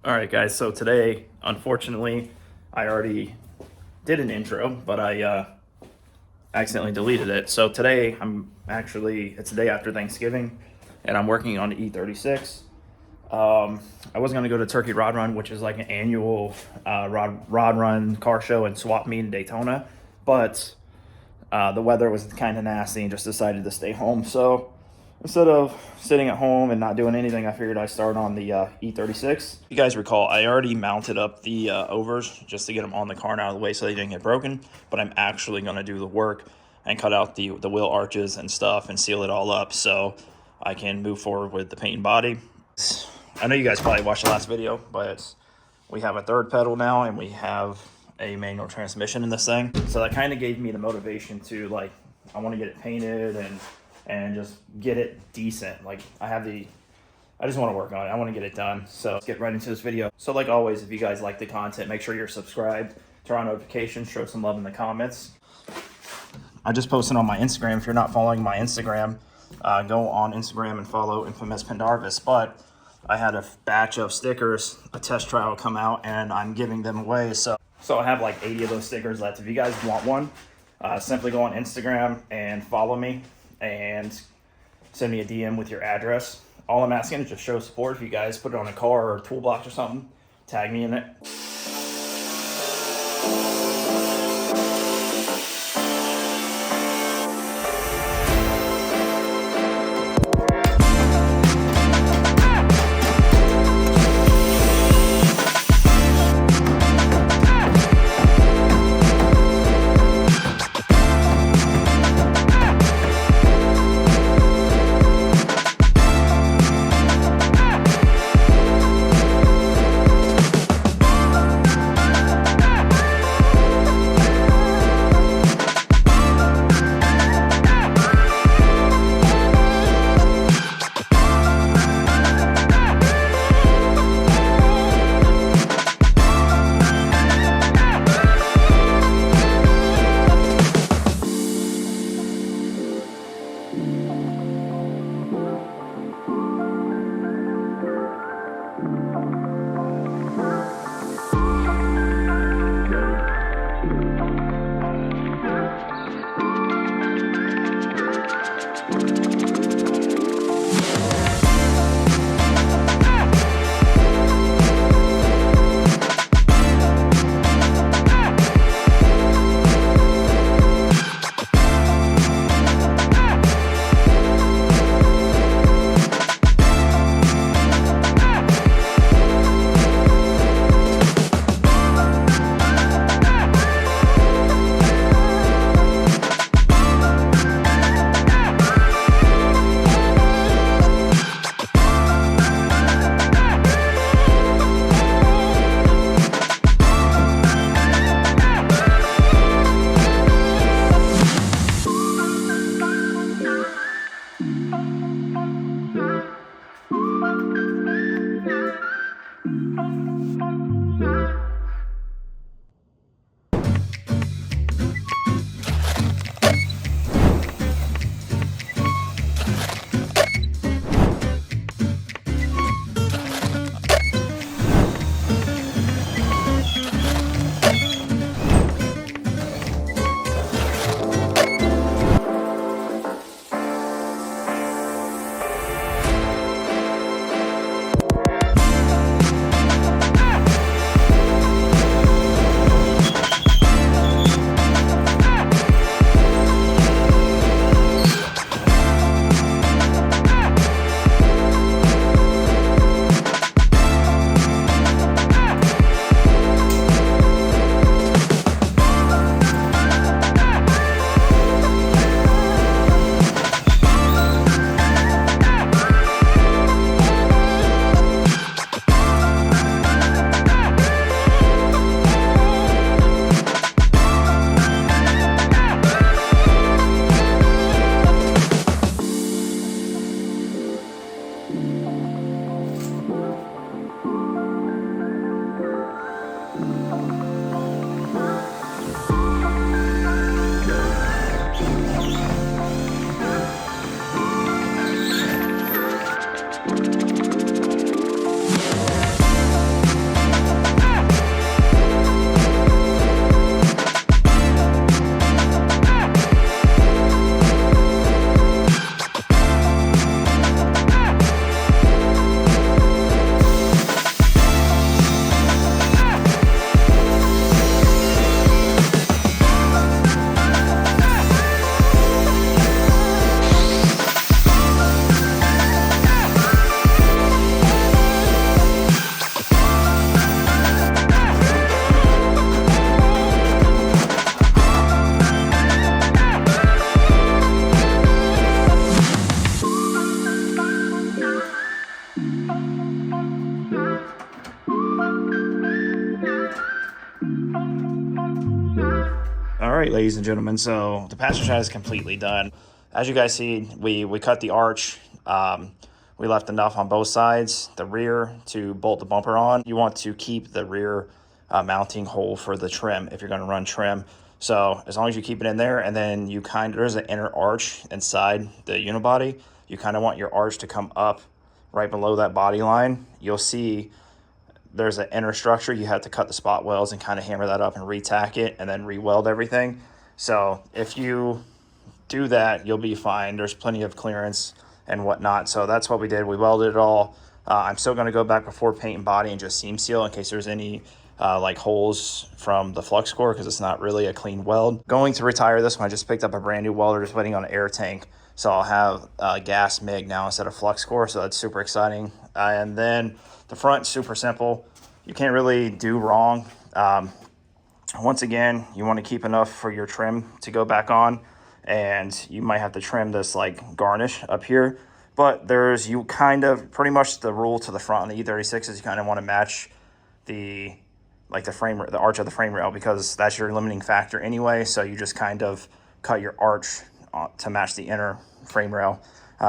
All right, guys, so today, unfortunately, I already did an intro, but I accidentally deleted it. So today, it's the day after Thanksgiving, and I'm working on the E36. I was going to go to Turkey Rod Run, which is like an annual rod run car show and swap meet in Daytona, but the weather was kind of nasty and just decided to stay home. So instead of sitting at home and not doing anything, I figured I'd start on the E36. If you guys recall, I already mounted up the overs just to get them on the car and out of the way so they didn't get broken, but I'm actually going to do the work and cut out the wheel arches and stuff and seal it all up so I can move forward with the paint and body. I know you guys probably watched the last video, but we have a third pedal now and we have a manual transmission in this thing. So that kind of gave me the motivation to, like, I want to get it painted and just get it decent. Like, I just want to work on it. I want to get it done. So let's get right into this video. So like always, if you guys like the content, make sure you're subscribed, turn on notifications, show some love in the comments. I just posted on my Instagram. If you're not following my Instagram, go on Instagram and follow Infamous Pendarvis. But I had a batch of stickers, a test trial come out, and I'm giving them away. So I have like 80 of those stickers left. If you guys want one, simply go on Instagram and follow me and send me a DM with your address. All I'm asking is just show support. If you guys put it on a car or a toolbox or something, tag me in it. right, ladies and gentlemen, so the passenger side is completely done. As you guys see, we cut the arch. We left enough on both sides, the rear to bolt the bumper on. You want to keep the rear mounting hole for the trim if you're going to run trim. So as long as you keep it in there, and then you there's an inner arch inside the unibody. You kind of want your arch to come up right below that body line. You'll see there's an inner structure. You have to cut the spot welds and kind of hammer that up and retack it and then re-weld everything. So if you do that, you'll be fine. There's plenty of clearance and whatnot. So that's what we did. We welded it all. I'm still going to go back before paint and body and just seam seal in case there's any like holes from the flux core, because it's not really a clean weld. Going to retire this one. I just picked up a brand new welder, just waiting on an air tank. So I'll have gas MIG now instead of flux core. So that's super exciting. And then the front, super simple. You can't really do wrong. Once again, you want to keep enough for your trim to go back on, and you might have to trim this like garnish up here. But there's pretty much the rule to the front on the E36 is you kind of want to match the arch of the frame rail, because that's your limiting factor anyway. So you just kind of cut your arch to match the inner frame rail.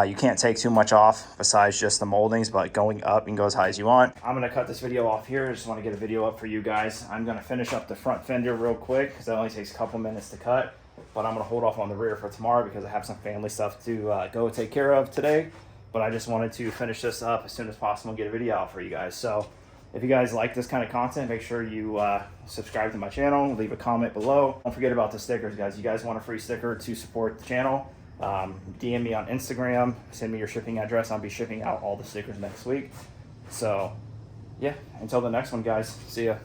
You can't take too much off besides just the moldings, but going up, you can go as high as you want. I'm going to cut this video off here. I just want to get a video up for you guys. I'm going to finish up the front fender real quick because that only takes a couple minutes to cut. But I'm going to hold off on the rear for tomorrow because I have some family stuff to go take care of today. But I just wanted to finish this up as soon as possible and get a video out for you guys. So if you guys like this kind of content, make sure you subscribe to my channel, leave a comment below. Don't forget about the stickers, guys. You guys want a free sticker to support the channel, DM me on Instagram, send me your shipping address. I'll be shipping out all the stickers next week. So yeah, until the next one, guys. See ya.